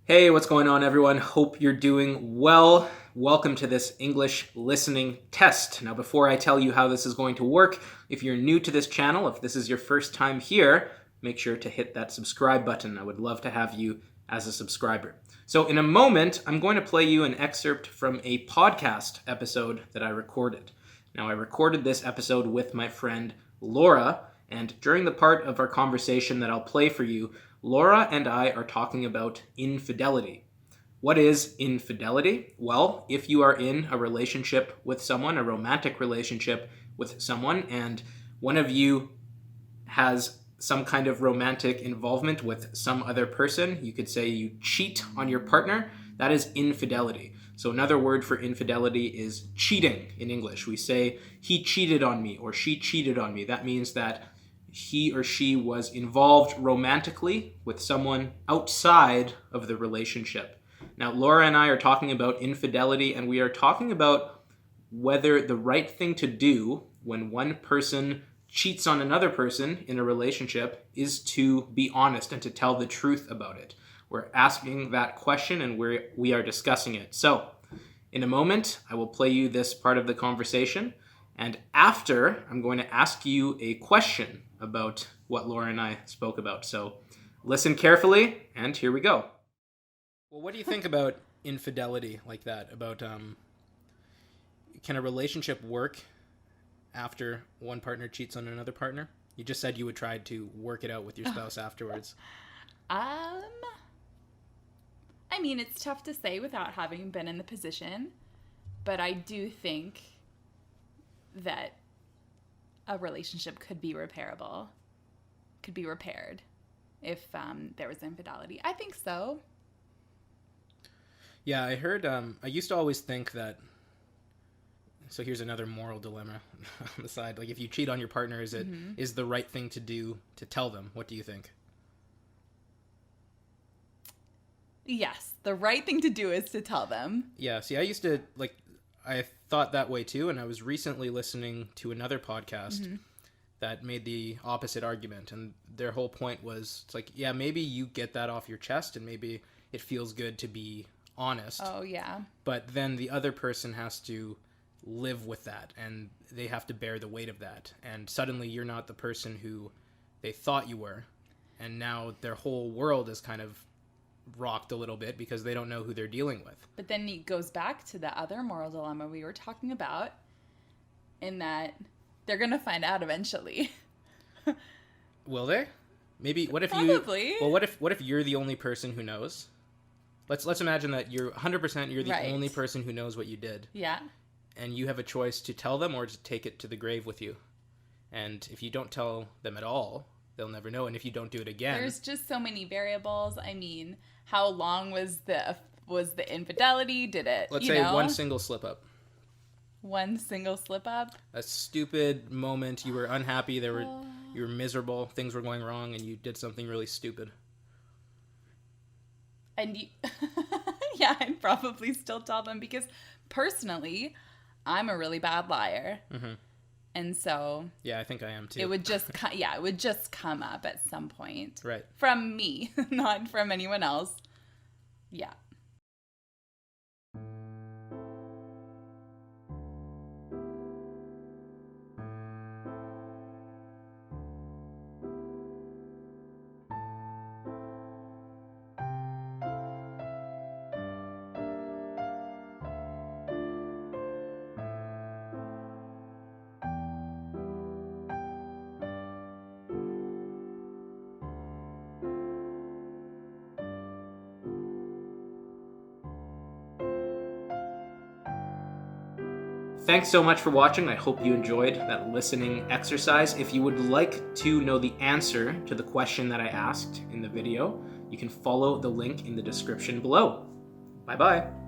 Hey, what's going on, everyone? Hope you're doing well. Welcome to this English listening test. Now, before I tell you how this is going to work, if you're new to this channel, if this is your first time here, make sure to hit that subscribe button. I would love to have you as a subscriber. So in a moment, I'm going to play you an excerpt from a podcast episode that I recorded. Now, I recorded this episode with my friend Laura, and during the part of our conversation that I'll play for you, Laura and I are talking about infidelity. What is infidelity? Well, if you are in a relationship with someone, a romantic relationship with someone, and one of you has some kind of romantic involvement with some other person, you could say you cheat on your partner, that is infidelity. So another word for infidelity is cheating in English. We say, he cheated on me or she cheated on me. That means that he or she was involved romantically with someone outside of the relationship. Now, Laura and I are talking about infidelity, and we are talking about whether the right thing to do when one person cheats on another person in a relationship is to be honest and to tell the truth about it. We're asking that question and we are discussing it. So, in a moment, I will play you this part of the conversation. And after, I'm going to ask you a question about what Laura and I spoke about. So listen carefully, and here we go. Well, what do you think about infidelity like that? About can a relationship work after one partner cheats on another partner? You just said you would try to work it out with your spouse afterwards. I mean, it's tough to say without having been in the position, but I do think that a relationship could be repairable, could be repaired if there was infidelity. I think so. Yeah, I heard, I used to always think that, so here's another moral dilemma on the side. Like, if you cheat on your partner, is the right thing to do to tell them? What do you think? Yes, the right thing to do is to tell them. Yeah, see, I thought that way too, and I was recently listening to another podcast that made the opposite argument, and their whole point was, it's like, yeah, maybe you get that off your chest, and maybe it feels good to be honest. Oh, yeah. But then the other person has to live with that, and they have to bear the weight of that, and suddenly you're not the person who they thought you were, and now their whole world is kind of rocked a little bit because they don't know who they're dealing with. But then it goes back to the other moral dilemma we were talking about, in that they're going to find out eventually. Will they? Maybe. What if Probably. you? Well, what if you're the only person who knows? Let's imagine that you're 100%. You're the only person who knows what you did. Yeah. And you have a choice to tell them or to take it to the grave with you. And if you don't tell them at all, they'll never know. And if you don't do it again, there's just so many variables. I mean, how long was the infidelity? Did it? Let's say one single slip up. One single slip up. A stupid moment. You were unhappy. You were miserable. Things were going wrong, and you did something really stupid. And you, yeah, I'd probably still tell them because personally, I'm a really bad liar. Mm-hmm. And so, yeah, I think I am too. It would just come up at some point. Right. From me, not from anyone else. Yeah. Thanks so much for watching. I hope you enjoyed that listening exercise. If you would like to know the answer to the question that I asked in the video, you can follow the link in the description below. Bye-bye.